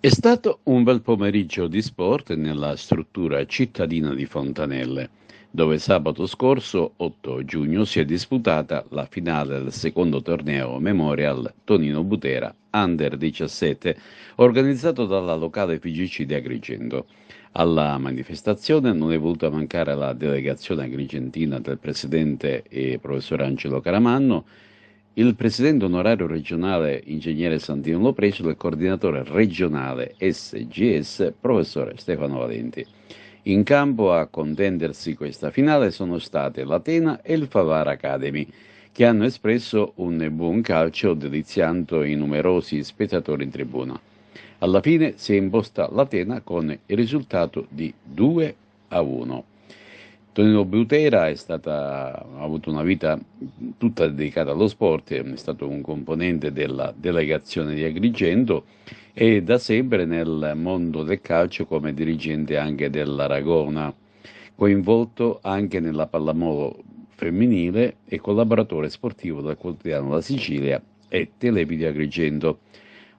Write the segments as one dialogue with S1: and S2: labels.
S1: È stato un bel pomeriggio di sport nella struttura cittadina di Fontanelle, dove sabato scorso, 8 giugno, si è disputata la finale del secondo torneo Memorial Tonino Butera Under 17, organizzato dalla locale FIGC di Agrigento. Alla manifestazione non è voluta mancare la delegazione agrigentina del presidente e professor Angelo Caramanno, il presidente onorario regionale ingegnere Santino Loprecio e il coordinatore regionale SGS professore Stefano Valenti. In campo a contendersi questa finale sono state l'Atena e il Favara Academy, che hanno espresso un buon calcio deliziando i numerosi spettatori in tribuna. Alla fine si è imposta l'Atena con il risultato di 2-1. Tonino Butera ha avuto una vita tutta dedicata allo sport, è stato un componente della delegazione di Agrigento e da sempre nel mondo del calcio come dirigente anche dell'Aragona, coinvolto anche nella pallamano femminile e collaboratore sportivo del quotidiano La Sicilia e Televideo Agrigento.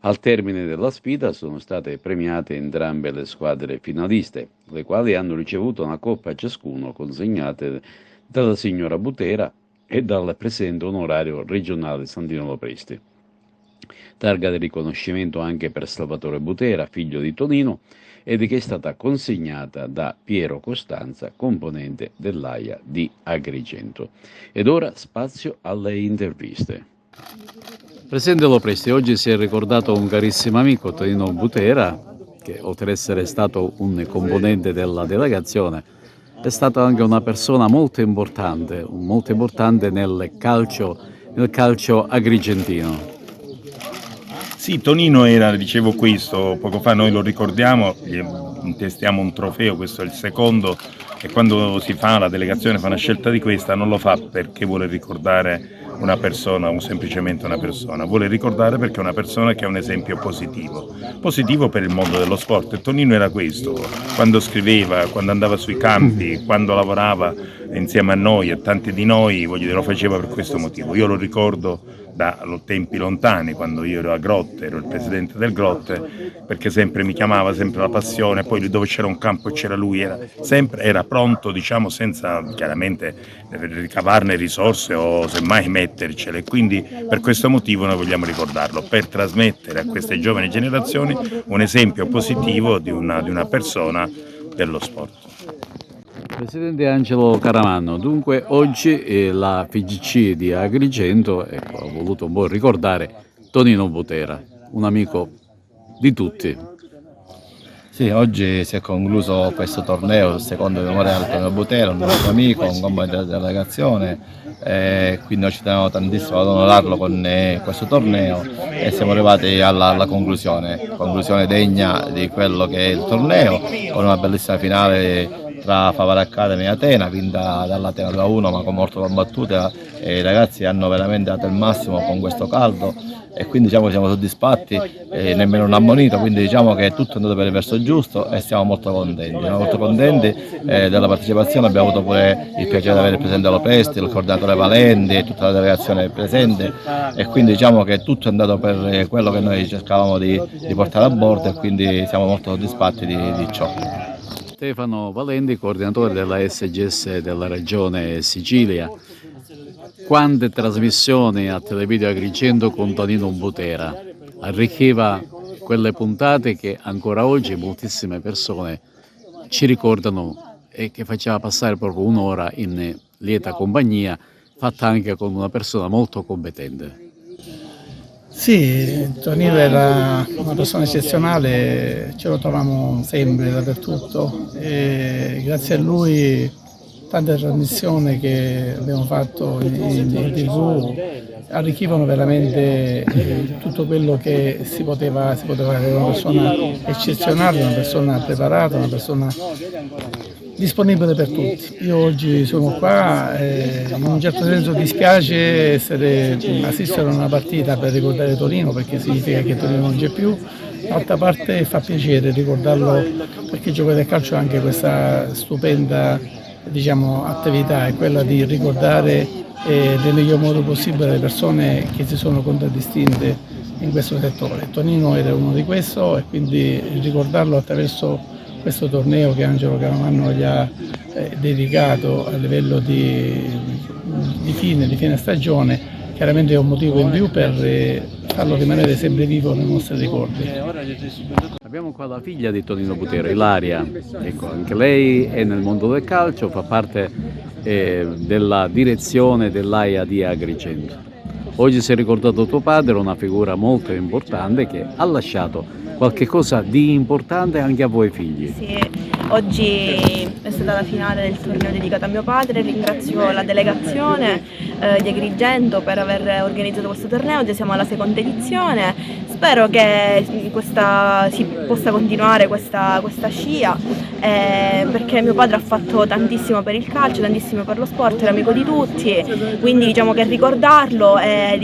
S1: Al termine della sfida sono state premiate entrambe le squadre finaliste, le quali hanno ricevuto una coppa ciascuno consegnate dalla signora Butera e dal presidente onorario regionale Santino Lopresti. Targa di riconoscimento anche per Salvatore Butera, figlio di Tonino, ed che è stata consegnata da Piero Costanza, componente dell'AIA di Agrigento. Ed ora spazio alle interviste. Presidente Lopresti, oggi si è ricordato un carissimo amico, Tonino Butera, che oltre ad essere stato un componente della delegazione, è stato anche una persona molto importante nel calcio agrigentino.
S2: Sì, Tonino era, dicevo questo, poco fa noi lo ricordiamo, gli intestiamo un trofeo, questo è il secondo, e quando si fa, la delegazione fa una scelta di questa non lo fa perché vuole ricordare una persona o semplicemente una persona, vuole ricordare perché è una persona che ha un esempio positivo per il mondo dello sport, e Tonino era questo, quando scriveva, quando andava sui campi, quando lavorava insieme a noi e tanti di noi, voglio dire, lo faceva per questo motivo. Io lo ricordo da tempi lontani, quando io ero a Grotte, ero il presidente del Grotte, perché sempre mi chiamava, sempre la passione, poi dove c'era un campo e c'era lui, era pronto, diciamo, senza chiaramente ricavarne risorse o semmai mettercele, quindi per questo motivo noi vogliamo ricordarlo, per trasmettere a queste giovani generazioni un esempio positivo di una persona dello sport.
S1: Presidente Angelo Caramanno, dunque oggi la FIGC di Agrigento ha voluto un po' ricordare Tonino Butera, un amico di tutti.
S3: Sì, oggi si è concluso questo torneo, il secondo Memorial Tonino Butera, un nostro amico, un componente della delegazione, quindi noi ci teniamo tantissimo ad onorarlo con questo torneo e siamo arrivati alla conclusione degna di quello che è il torneo, con una bellissima finale tra Favara Academy e Atena, vinta dall'Atena 2-1 ma con molto combattuta, e i ragazzi hanno veramente dato il massimo con questo caldo e quindi diciamo siamo soddisfatti, nemmeno un ammonito, quindi diciamo che tutto è andato per il verso giusto e siamo molto contenti della partecipazione. Abbiamo avuto pure il piacere di avere il presidente Lopresti, il coordinatore Valenti e tutta la delegazione presente, e quindi diciamo che tutto è andato per quello che noi cercavamo di portare a bordo, e quindi siamo molto soddisfatti di ciò.
S1: Stefano Valenti, coordinatore della SGS della regione Sicilia. Quante trasmissioni a Televideo Agrigento con Tonino Butera arricchiva quelle puntate che ancora oggi moltissime persone ci ricordano e che faceva passare proprio un'ora in lieta compagnia, fatta anche con una persona molto competente.
S4: Sì, Tonino era una persona eccezionale, ce lo troviamo sempre, dappertutto, e grazie a lui tante trasmissioni che abbiamo fatto in TV arricchivano veramente tutto quello che si poteva avere, una persona eccezionale, una persona preparata, una persona disponibile per tutti. Io oggi sono qua e in un certo senso dispiace assistere a una partita per ricordare Tonino, perché significa che Tonino non c'è più. D'altra parte fa piacere ricordarlo, perché giocare a calcio ha anche questa stupenda, diciamo, attività, è quella di ricordare nel miglior modo possibile le persone che si sono contraddistinte in questo settore. Tonino era uno di questo, e quindi ricordarlo attraverso questo torneo che Angelo Calamano gli ha dedicato a livello di fine stagione, chiaramente è un motivo in più per farlo rimanere sempre vivo nei nostri ricordi.
S1: Abbiamo qua la figlia di Tonino Butera, Ilaria. Ecco, anche lei è nel mondo del calcio, fa parte della direzione dell'AIA di Agrigento. Oggi si è ricordato tuo padre, una figura molto importante che ha lasciato qualche cosa di importante anche a voi figli.
S5: Sì, oggi è stata la finale del torneo dedicato a mio padre, ringrazio la delegazione di Agrigento per aver organizzato questo torneo, oggi siamo alla seconda edizione, spero che si possa continuare questa scia, perché mio padre ha fatto tantissimo per il calcio, tantissimo per lo sport, era amico di tutti, quindi diciamo che ricordarlo è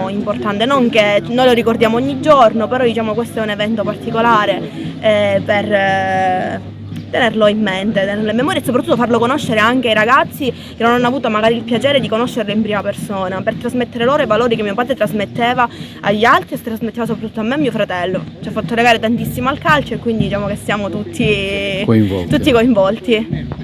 S5: importante, non che noi lo ricordiamo ogni giorno, però diciamo questo è un evento particolare per tenerlo in mente, tenerlo in memoria e soprattutto farlo conoscere anche ai ragazzi che non hanno avuto magari il piacere di conoscerlo in prima persona, per trasmettere loro i valori che mio padre trasmetteva agli altri e trasmetteva soprattutto a me e mio fratello. Ci ha fatto legare tantissimo al calcio e quindi diciamo che siamo tutti coinvolti.